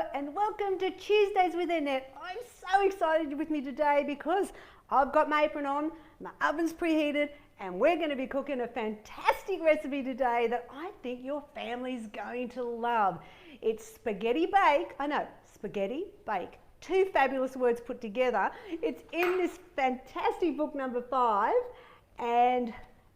Hello and welcome to Tuesdays with Annette. I'm so excited you're with me today because I've got my apron on, my oven's preheated, and we're going to be cooking a fantastic recipe today that I think your family's going to love. It's spaghetti bake. I know, spaghetti bake. Two fabulous words put together. It's in this fantastic book number 5, and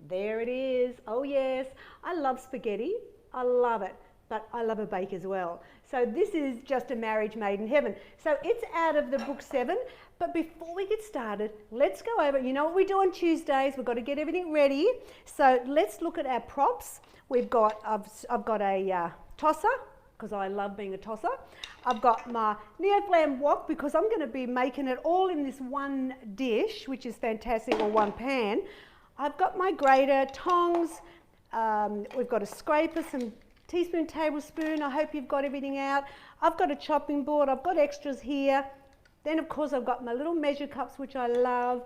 there it is. Oh yes, I love spaghetti. I love it. But I love a bake as well. So this is just a marriage made in heaven. So it's out of the book 7, but before we get started, let's go over, you know what we do on Tuesdays, we've got to get everything ready. So let's look at our props. I've got a tosser, because I love being a tosser. I've got my Neoflam wok, because I'm going to be making it all in this one dish, which is fantastic, or one pan. I've got my grater, tongs, we've got a scraper, some teaspoon, tablespoon. I hope you've got everything out. I've got a chopping board. I've got extras here. Then, of course, I've got my little measure cups, which I love.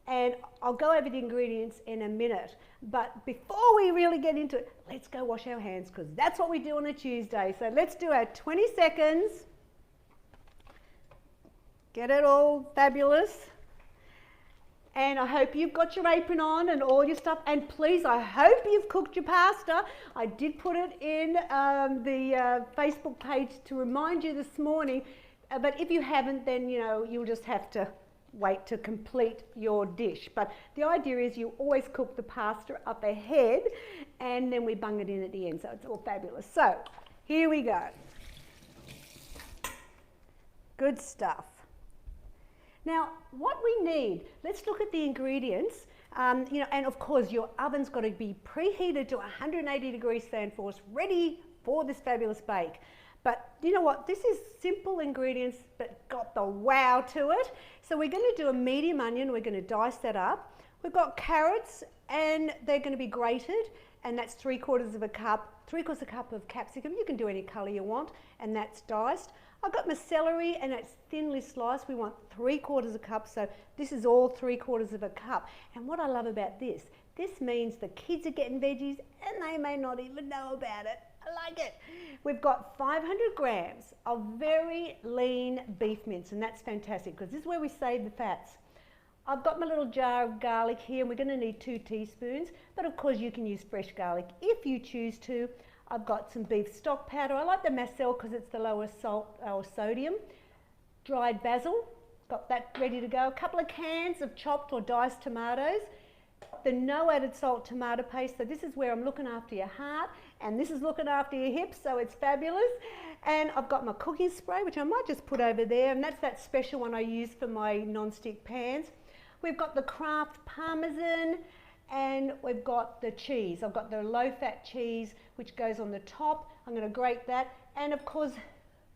And I'll go over the ingredients in a minute. But before we really get into it, let's go wash our hands, because that's what we do on a Tuesday. So let's do our 20 seconds. Get it all fabulous. And I hope you've got your apron on and all your stuff. And please, I hope you've cooked your pasta. I did put it in the Facebook page to remind you this morning. But if you haven't, then, you know, you'll just have to wait to complete your dish. But the idea is you always cook the pasta up ahead and then we bung it in at the end. So it's all fabulous. So here we go. Good stuff. Now, what we need, let's look at the ingredients. You know, and of course, your oven's got to be preheated to 180 degrees fan force, ready for this fabulous bake. But you know what? This is simple ingredients, but got the wow to it. So we're going to do a medium onion. We're going to dice that up. We've got carrots, and they're going to be grated, and that's 3/4 cup. 3/4 cup of capsicum. You can do any colour you want, and that's diced. I've got my celery, and it's thinly sliced. We want 3/4 cup, so this is all 3/4 cup. And what I love about this means the kids are getting veggies, and they may not even know about it. I like it. We've got 500 grams of very lean beef mince, and that's fantastic, because this is where we save the fats. I've got my little jar of garlic here, and we're going to need 2 teaspoons, but of course you can use fresh garlic if you choose to. I've got some beef stock powder. I like the Marcel because it's the lowest salt or sodium. Dried basil, got that ready to go. A couple of cans of chopped or diced tomatoes. The no added salt tomato paste. So this is where I'm looking after your heart, and this is looking after your hips, so it's fabulous. And I've got my cooking spray, which I might just put over there, and that's that special one I use for my non-stick pans. We've got the Kraft Parmesan, and we've got the cheese. I've got the low-fat cheese, which goes on the top. I'm going to grate that. And of course,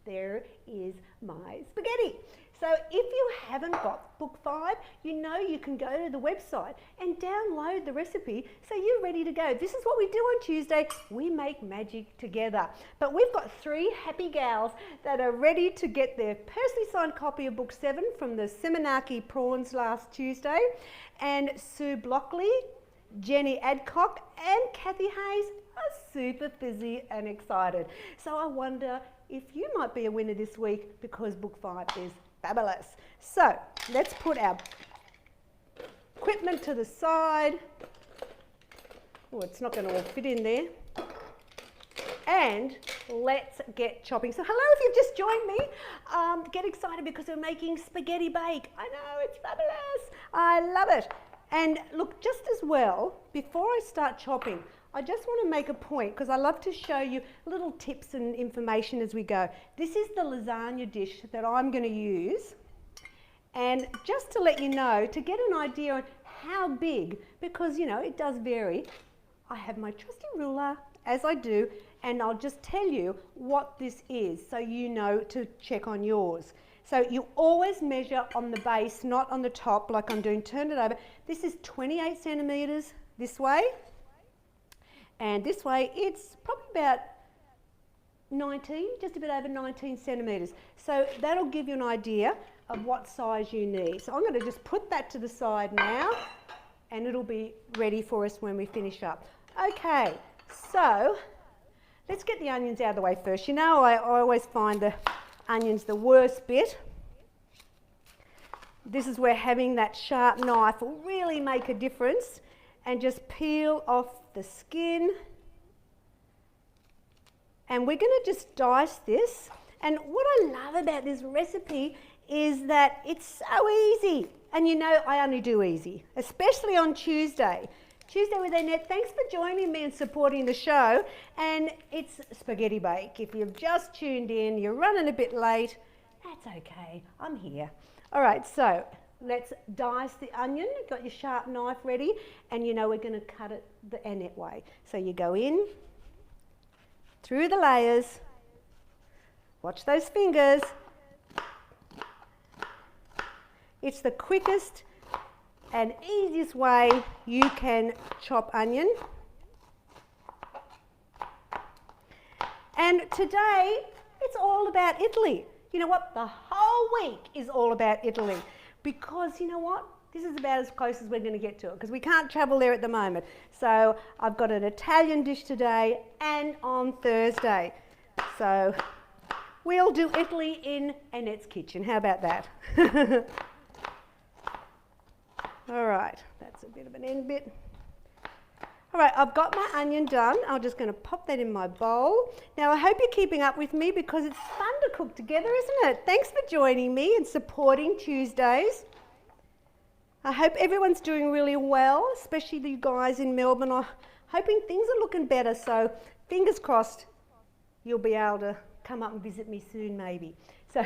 there is my spaghetti. So if you haven't got book 5, you know you can go to the website and download the recipe so you're ready to go. This is what we do on Tuesday. We make magic together. But we've got 3 happy gals that are ready to get their personally signed copy of book 7 from the Seminaki prawns last Tuesday. And Sue Blockley, Jenny Adcock, and Kathy Hayes are super fizzy and excited. So I wonder if you might be a winner this week, because book 5 is fabulous. So let's put our equipment to the side. Oh, it's not going to all fit in there. And let's get chopping. So hello, if you've just joined me, get excited because we're making spaghetti bake. I know, it's fabulous. I love it. And look, just as well, before I start chopping, I just want to make a point, because I love to show you little tips and information as we go. This is the lasagna dish that I'm going to use. And just to let you know, to get an idea on how big, because, you know, it does vary, I have my trusty ruler, as I do, and I'll just tell you what this is so you know to check on yours. So you always measure on the base, not on the top like I'm doing. Turn it over. This is 28 centimetres this way. And this way it's probably about 19, just a bit over 19 centimetres. So that'll give you an idea of what size you need. So I'm going to just put that to the side now, and it'll be ready for us when we finish up. Okay, so let's get the onions out of the way first. You know, I always find the onion's the worst bit. This is where having that sharp knife will really make a difference. And just peel off the skin. And we're going to just dice this. And what I love about this recipe is that it's so easy. And you know I only do easy, especially on Tuesday. Tuesday with Annette, thanks for joining me and supporting the show. And it's spaghetti bake. If you've just tuned in, you're running a bit late, that's okay, I'm here. All right, so let's dice the onion. You've got your sharp knife ready, and you know we're going to cut it the Annette way. So you go in, through the layers, watch those fingers. It's the quickest and easiest way you can chop onion. And today, it's all about Italy. You know what? The whole week is all about Italy. Because you know what? This is about as close as we're going to get to it, because we can't travel there at the moment. So I've got an Italian dish today and on Thursday. So we'll do Italy in Annette's kitchen. How about that? All right, that's a bit of an end bit. All right, I've got my onion done. I'm just going to pop that in my bowl. Now, I hope you're keeping up with me because it's fun to cook together, isn't it? Thanks for joining me and supporting Tuesdays. I hope everyone's doing really well, especially you guys in Melbourne. I'm hoping things are looking better, so fingers crossed you'll be able to come up and visit me soon, maybe. So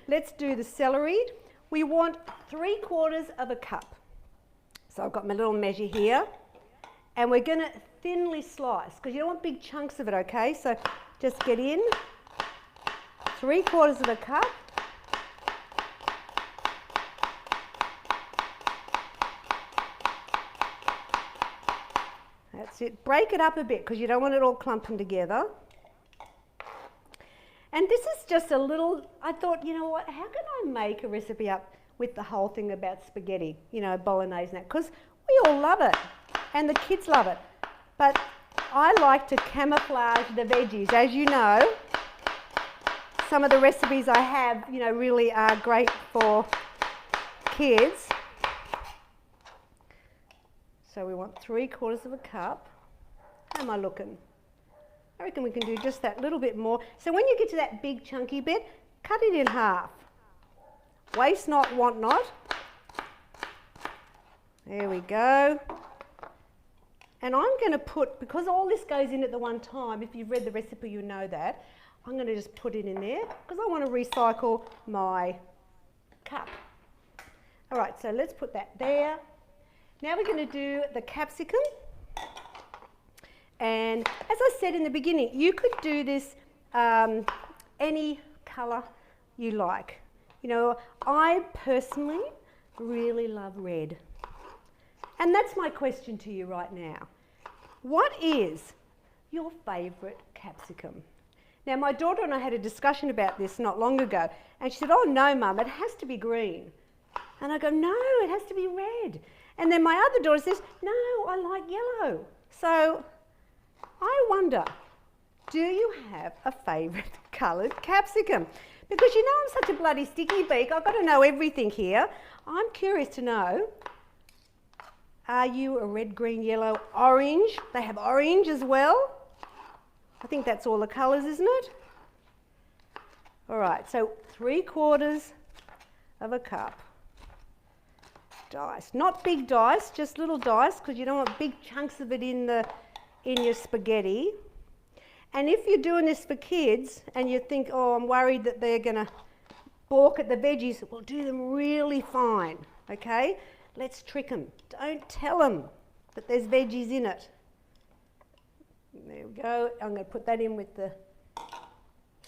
let's do the celery. We want 3/4 of a cup. So I've got my little measure here. And we're going to thinly slice, because you don't want big chunks of it, okay? So just get in 3/4 of a cup. That's it. Break it up a bit, because you don't want it all clumping together. And this is just a little, I thought, you know what, how can I make a recipe up with the whole thing about spaghetti, you know, bolognese and that? Because we all love it. And the kids love it. But I like to camouflage the veggies. As you know, some of the recipes I have, you know, really are great for kids. So we want 3/4 of a cup. How am I looking? I reckon we can do just that little bit more. So when you get to that big chunky bit, cut it in half. Waste not, want not. There we go. And I'm going to put, because all this goes in at the one time, if you've read the recipe you know that, I'm going to just put it in there because I want to recycle my cup. All right, so let's put that there. Now we're going to do the capsicum. And as I said in the beginning, you could do this any colour you like. You know, I personally really love red. And that's my question to you right now. What is your favourite capsicum? Now, my daughter and I had a discussion about this not long ago, and she said, oh no, Mum, it has to be green. And I go, no, it has to be red. And then my other daughter says, no, I like yellow. So I wonder, do you have a favourite coloured capsicum? Because you know I'm such a bloody sticky beak, I've got to know everything here. I'm curious to know, are you a red, green, yellow, orange? They have orange as well. I think that's all the colours, isn't it? All right, so 3/4 of a cup. Dice, not big dice, just little dice, because you don't want big chunks of it in your spaghetti. And if you're doing this for kids and you think, oh, I'm worried that they're going to balk at the veggies, well, do them really fine, okay? Let's trick them. Don't tell them that there's veggies in it. There we go. I'm going to put that in with the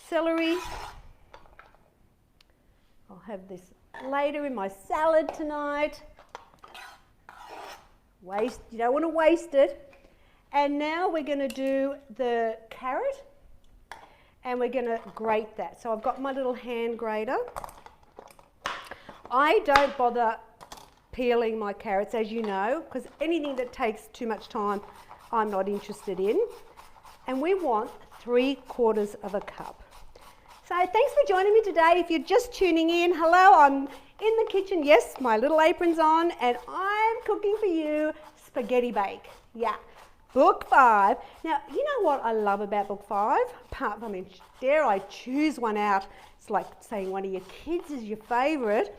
celery. I'll have this later in my salad tonight. You don't want to waste it. And now we're going to do the carrot and we're going to grate that. So I've got my little hand grater. I don't bother peeling my carrots, as you know, because anything that takes too much time I'm not interested in. And we want 3/4 of a cup. So thanks for joining me today. If you're just tuning in, hello, I'm in the kitchen. Yes, my little apron's on and I'm cooking for you spaghetti bake. Yeah, book 5. Now, you know what I love about book 5? Apart from, I mean, dare I choose one out? It's like saying one of your kids is your favourite.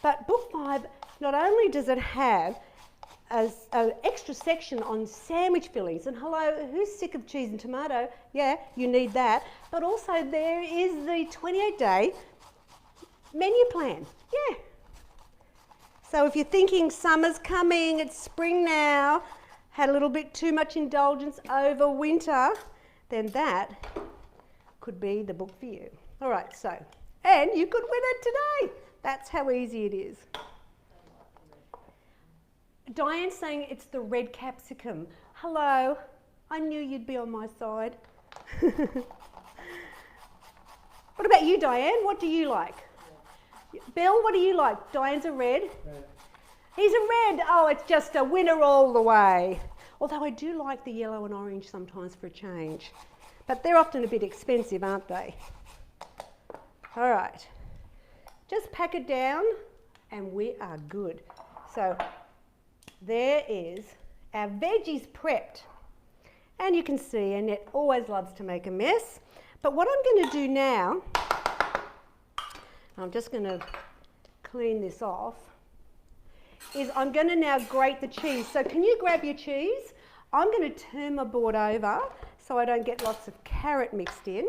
But book 5, not only does it have an extra section on sandwich fillings, and hello, who's sick of cheese and tomato? Yeah, you need that. But also there is the 28-day menu plan. Yeah. So if you're thinking summer's coming, it's spring now, had a little bit too much indulgence over winter, then that could be the book for you. All right, so, and you could win it today. That's how easy it is. Diane's saying it's the red capsicum. Hello, I knew you'd be on my side. What about you, Diane? What do you like? Yeah. Bill, what do you like? Diane's a red. He's a red. Oh, it's just a winner all the way. Although I do like the yellow and orange sometimes for a change. But they're often a bit expensive, aren't they? All right. Just pack it down and we are good. So there is our veggies prepped. And you can see Annette always loves to make a mess. But what I'm going to do now, I'm just going to clean this off, is I'm going to now grate the cheese. So can you grab your cheese? I'm going to turn my board over so I don't get lots of carrot mixed in.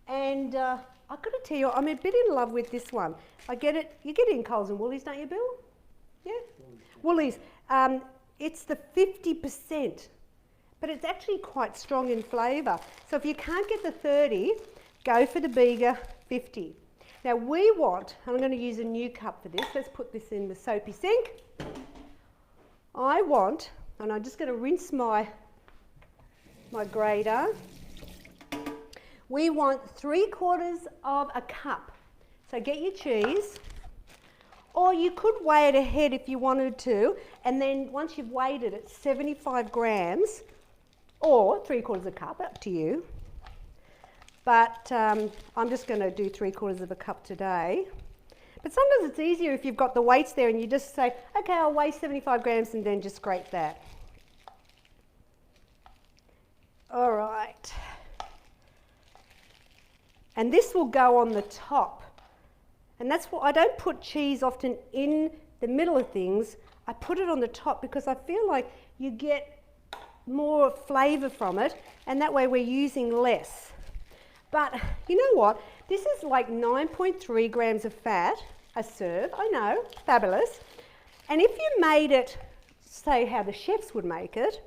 And I've got to tell you, I'm a bit in love with this one. I get it, you get it in Coles and Woolies, don't you, Bill? Yeah? Woolies. It's the 50%, but it's actually quite strong in flavour. So if you can't get the 30, go for the bigger 50. Now we want, I'm going to use a new cup for this. Let's put this in the soapy sink. I want, and I'm just going to rinse my grater. We want 3/4 of a cup. So get your cheese, or you could weigh it ahead if you wanted to, and then once you've weighed it, it's 75 grams, or 3/4 a cup, up to you. But I'm just going to do 3/4 of a cup today. But sometimes it's easier if you've got the weights there and you just say, okay, I'll weigh 75 grams and then just grate that. All right. And this will go on the top. And that's what I don't put cheese often in the middle of things. I put it on the top because I feel like you get more flavour from it, and that way we're using less. But you know what? This is like 9.3 grams of fat a serve. I know, fabulous. And if you made it, say how the chefs would make it,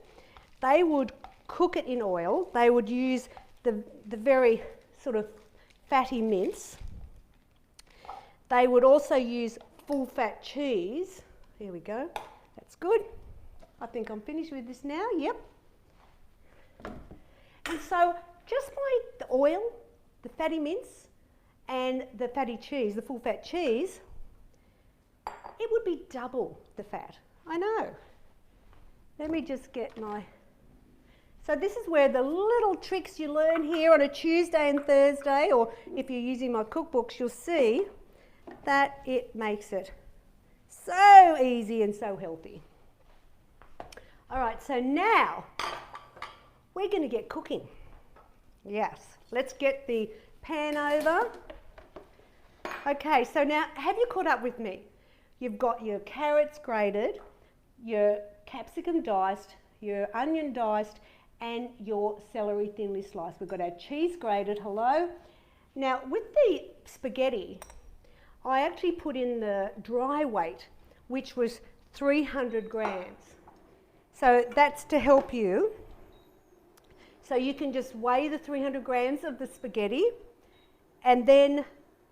they would cook it in oil. They would use the very sort of fatty mince. They would also use full fat cheese. Here we go. That's good. I think I'm finished with this now. Yep. And so just by the oil, the fatty mince, and the fatty cheese, the full fat cheese, it would be double the fat. I know. Let me just get my... So this is where the little tricks you learn here on a Tuesday and Thursday, or if you're using my cookbooks, you'll see that it makes it so easy and so healthy. All right, so now we're going to get cooking. Yes, let's get the pan over. Okay, so now have you caught up with me? You've got your carrots grated, your capsicum diced, your onion diced, and your celery thinly sliced. We've got our cheese grated, hello. Now with the spaghetti, I actually put in the dry weight, which was 300 grams. So that's to help you. So you can just weigh the 300 grams of the spaghetti, and then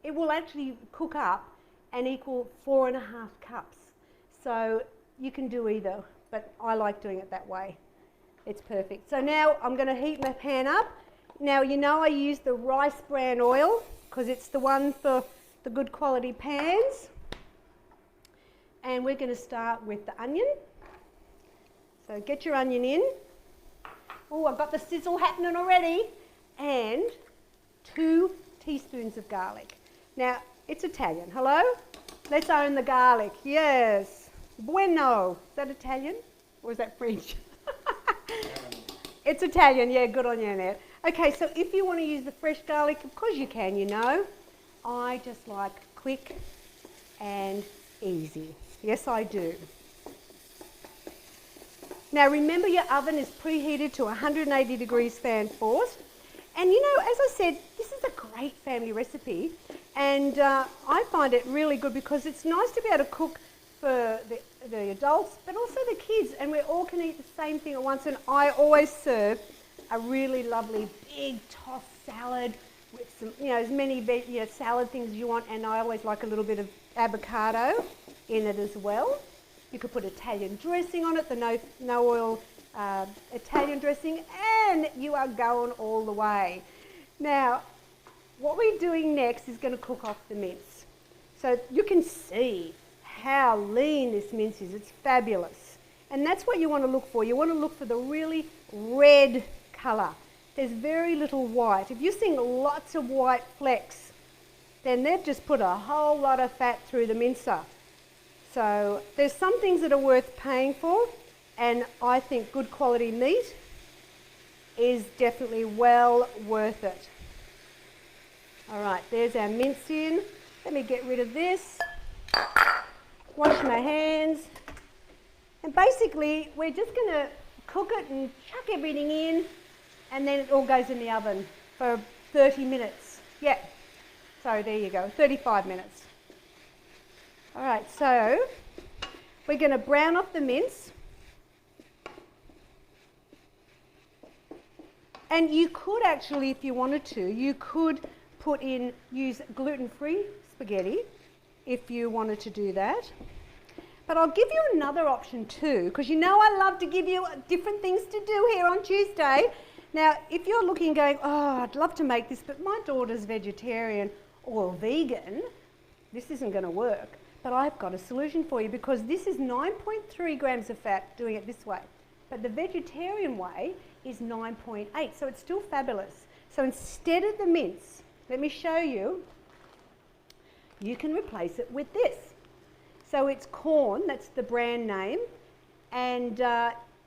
it will actually cook up and equal 4.5 cups. So you can do either, but I like doing it that way. It's perfect. So now I'm going to heat my pan up. Now you know I use the rice bran oil because it's the one for the good quality pans. And we're going to start with the onion. So get your onion in. Oh, I've got the sizzle happening already. And 2 teaspoons of garlic. Now, it's Italian. Hello? Let's own the garlic. Yes. Bueno. Is that Italian? Or is that French? It's Italian. Yeah, good on you, Annette. Okay, so if you want to use the fresh garlic, of course you can, you know. I just like quick and easy. Yes, I do. Now remember, your oven is preheated to 180 degrees fan force. And you know, as I said, this is a great family recipe, and I find it really good because it's nice to be able to cook for the adults, but also the kids, and we all can eat the same thing at once. And I always serve a really lovely big tossed salad with some, you know, as many salad things as you want, and I always like a little bit of avocado in it as well. You could put Italian dressing on it, the no oil Italian dressing, and you are going all the way. Now, what we're doing next is going to cook off the mince. So you can see how lean this mince is. It's fabulous. And that's what you want to look for. You want to look for the really red colour. There's very little white. If you're seeing lots of white flecks, then they've just put a whole lot of fat through the mincer. So there's some things that are worth paying for, and I think good quality meat is definitely well worth it. All right, there's our mince in. Let me get rid of this. Wash my hands. And basically, we're just going to cook it and chuck everything in, and then it all goes in the oven for 30 minutes. Yeah, so there you go, 35 minutes. All right, so we're going to brown off the mince. And you could actually, if you wanted to, you could use gluten-free spaghetti if you wanted to do that. But I'll give you another option too, because you know I love to give you different things to do here on Tuesday. Now, if you're looking going, oh, I'd love to make this, but my daughter's vegetarian or vegan, this isn't going to work. But I've got a solution for you, because this is 9.3 grams of fat doing it this way. But the vegetarian way is 9.8, so it's still fabulous. So instead of the mince, let me show you, you can replace it with this. So it's corn, that's the brand name, and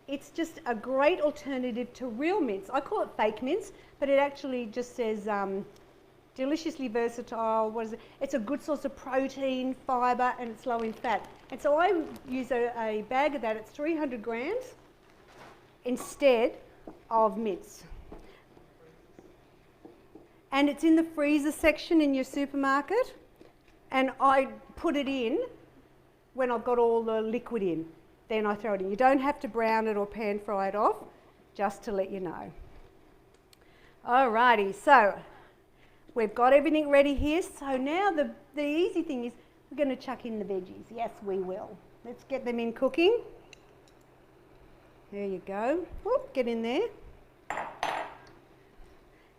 it's just a great alternative to real mince. I call it fake mince, but it actually just says deliciously versatile. What is it? It's a good source of protein, fibre, and it's low in fat. And so I use a bag of that. It's 300 grams instead of mince. And it's in the freezer section in your supermarket. And I put it in when I've got all the liquid in. Then I throw it in. You don't have to brown it or pan fry it off, just to let you know. Alrighty, so we've got everything ready here. So now the easy thing is we're going to chuck in the veggies. Yes, we will. Let's get them in cooking. There you go. Whoop, get in there.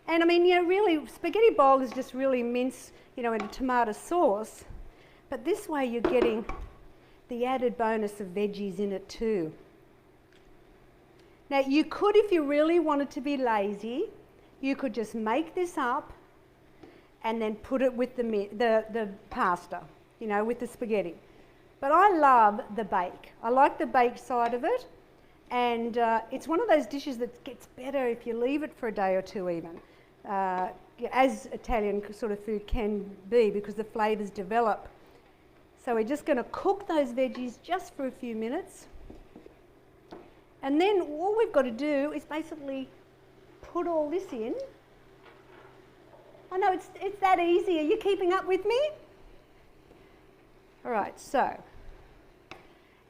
And I mean, you know, really, spaghetti bowl is just really mince, you know, in a tomato sauce. But this way you're getting the added bonus of veggies in it too. Now you could, if you really wanted to be lazy, you could just make this up and then put it with the pasta, you know, with the spaghetti. But I love the bake. I like the baked side of it, and it's one of those dishes that gets better if you leave it for a day or two even, as Italian sort of food can be, because the flavours develop. So we're just going to cook those veggies just for a few minutes. And then all we've got to do is basically put all this in. I know it's that easy. Are you keeping up with me? All right, so.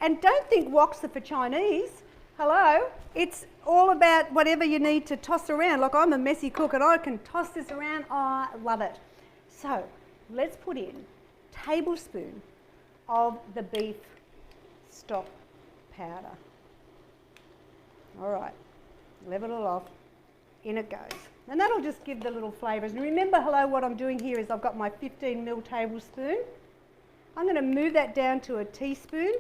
And don't think woks are for Chinese. Hello? It's all about whatever you need to toss around. Like, I'm a messy cook and I can toss this around. Oh, I love it. So let's put in a tablespoon of the beef stock powder. All right, level it off, in it goes. And that'll just give the little flavours. And remember, hello, what I'm doing here is I've got my 15 ml tablespoon. I'm going to move that down to a teaspoon.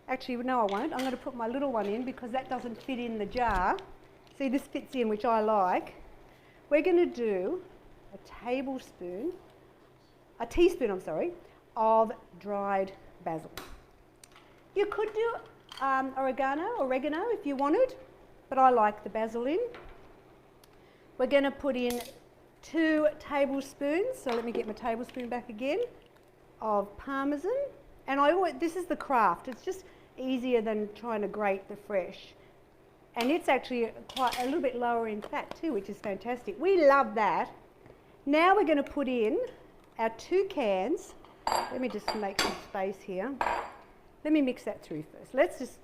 Actually, no, I won't. I'm going to put my little one in because that doesn't fit in the jar. See, this fits in, which I like. We're going to do teaspoon, of dried basil. You could do oregano if you wanted, but I like the basil in. We're going to put in 2 tablespoons, so let me get my tablespoon back again, of Parmesan. And this is the craft, it's just easier than trying to grate the fresh. And it's actually quite a little bit lower in fat too, which is fantastic. We love that. Now we're going to put in our 2 cans. Let me just make some space here. Let me mix that through first. Let's just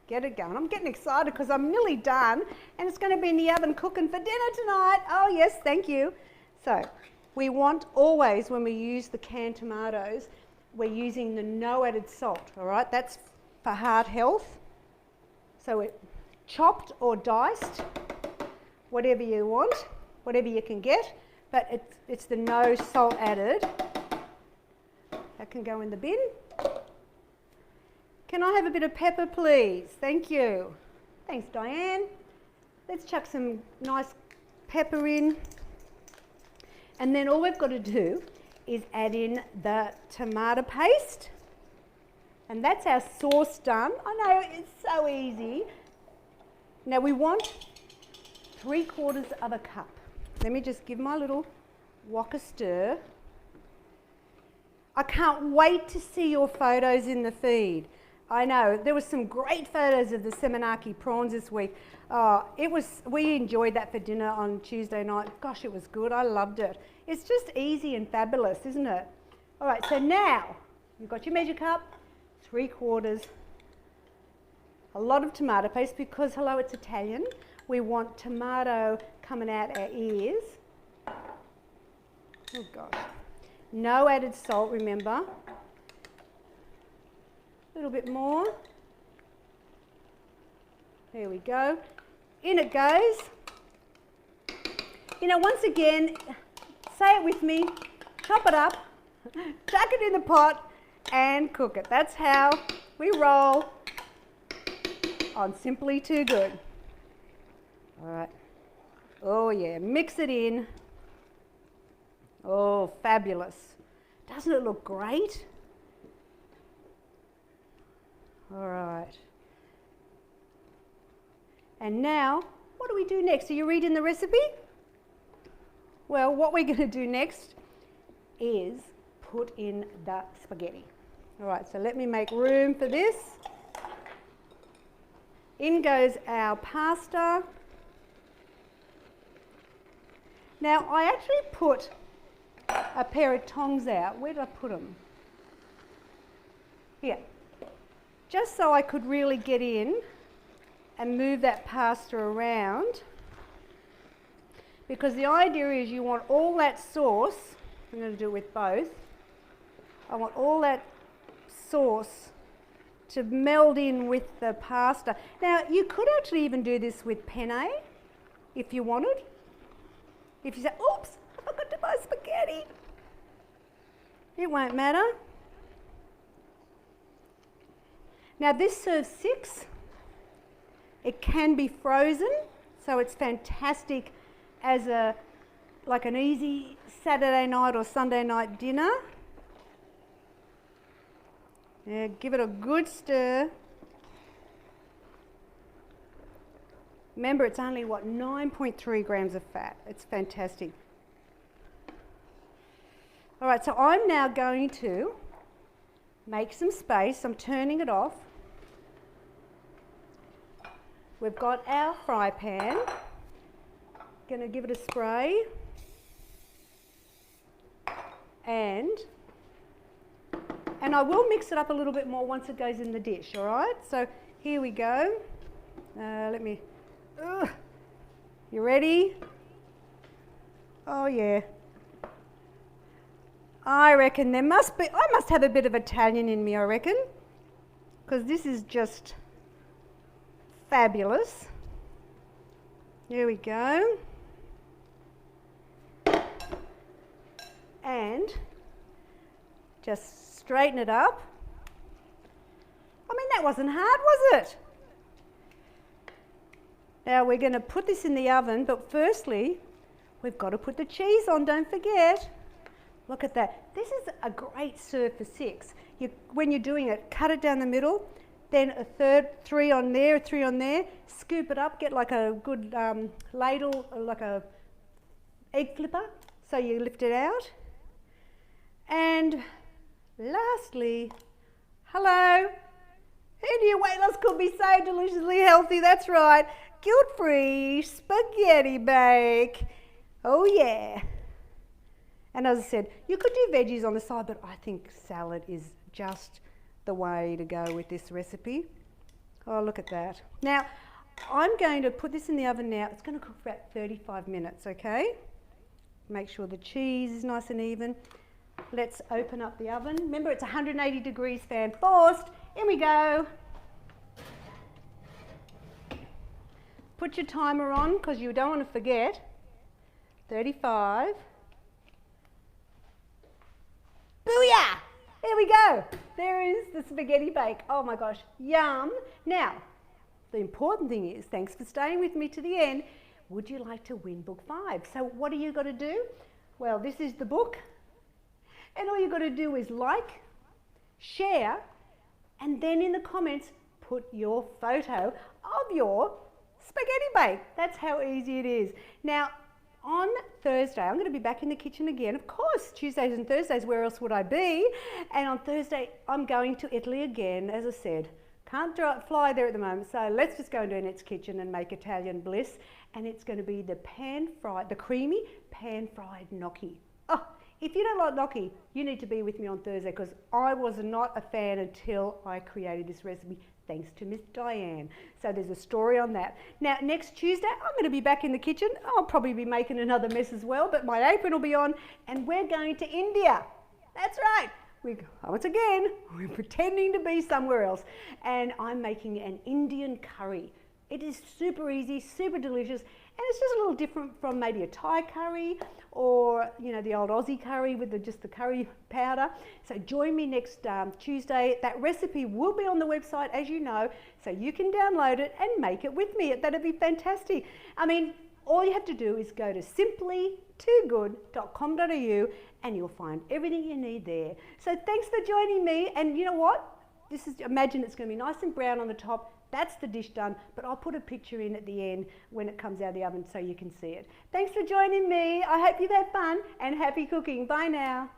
get it going. I'm getting excited because I'm nearly done and it's going to be in the oven cooking for dinner tonight. Oh yes, thank you. So we want always, when we use the canned tomatoes, we're using the no added salt, all right? That's for heart health. So it chopped or diced, whatever you want, whatever you can get, but it's the no salt added. That can go in the bin. Can I have a bit of pepper, please? Thank you. Thanks, Diane. Let's chuck some nice pepper in. And then all we've got to do is add in the tomato paste. And that's our sauce done. I know, it's so easy. Now we want 3/4 of a cup. Let me just give my little wok a stir. I can't wait to see your photos in the feed. I know, there were some great photos of the Seminaki prawns this week. We enjoyed that for dinner on Tuesday night. Gosh, it was good, I loved it. It's just easy and fabulous, isn't it? All right, so now, you've got your measure cup, 3/4, a lot of tomato paste because, hello, it's Italian. We want tomato coming out our ears. Oh gosh. No added salt, remember. A little bit more. There we go. In it goes. You know, once again, say it with me, chop it up, chuck it in the pot and cook it. That's how we roll on Simply Too Good. All right. Oh yeah, mix it in. Oh, fabulous. Doesn't it look great? All right. And now, what do we do next? Are you reading the recipe? Well, what we're going to do next is put in the spaghetti. All right, so let me make room for this. In goes our pasta. Now, I actually put a pair of tongs out. Where did I put them? Here. Just so I could really get in and move that pasta around. Because the idea is you want all that sauce, I'm going to do it with both, I want all that sauce to meld in with the pasta. Now, you could actually even do this with penne, if you wanted. If you say, oops, I forgot to buy spaghetti. It won't matter. Now this serves 6. It can be frozen, so it's fantastic as like an easy Saturday night or Sunday night dinner. Yeah, give it a good stir. Remember, it's only, 9.3 grams of fat. It's fantastic. All right, so I'm now going to make some space. I'm turning it off. We've got our fry pan. Going to give it a spray. And I will mix it up a little bit more once it goes in the dish, all right? So here we go. You ready? Oh yeah. I reckon I must have a bit of Italian in me, I reckon. Because this is just fabulous. Here we go. And just straighten it up. I mean, that wasn't hard, was it? Now we're going to put this in the oven, but firstly, we've got to put the cheese on, don't forget. Look at that. This is a great serve for 6. When you're doing it, cut it down the middle, then a third, 3 on there, 3 on there, scoop it up, get like a good ladle, like a egg flipper, so you lift it out. And lastly, hello, who knew weight loss could be so deliciously healthy? That's right, guilt-free spaghetti bake. Oh yeah. And as I said, you could do veggies on the side, but I think salad is just the way to go with this recipe. Oh, look at that. Now, I'm going to put this in the oven now. It's going to cook for about 35 minutes, okay? Make sure the cheese is nice and even. Let's open up the oven. Remember, it's 180 degrees fan forced. In we go. Put your timer on because you don't want to forget. 35. Booyah! There we go. There is the spaghetti bake. Oh my gosh, yum. Now, the important thing is, thanks for staying with me to the end, would you like to win book 5? So what do you got to do? Well, this is the book. And all you got to do is like, share, and then in the comments, put your photo of your spaghetti bake. That's how easy it is. Now, on Thursday, I'm going to be back in the kitchen again. Of course, Tuesdays and Thursdays, where else would I be? And on Thursday, I'm going to Italy again, as I said. Can't fly there at the moment, so let's just go into Annette's kitchen and make Italian bliss. And it's going to be the creamy pan-fried gnocchi. Oh, if you don't like gnocchi, you need to be with me on Thursday because I was not a fan until I created this recipe, thanks to Miss Diane. So there's a story on that. Now, next Tuesday, I'm going to be back in the kitchen. I'll probably be making another mess as well, but my apron will be on, and we're going to India. That's right. Once again, we're pretending to be somewhere else. And I'm making an Indian curry. It is super easy, super delicious, and it's just a little different from maybe a Thai curry or, you know, the old Aussie curry with just the curry powder. So join me next Tuesday. That recipe will be on the website, as you know, so you can download it and make it with me. That'd be fantastic. I mean, all you have to do is go to simplytoogood.com.au and you'll find everything you need there. So thanks for joining me. And you know what? Imagine it's going to be nice and brown on the top. That's the dish done, but I'll put a picture in at the end when it comes out of the oven so you can see it. Thanks for joining me. I hope you've had fun and happy cooking. Bye now.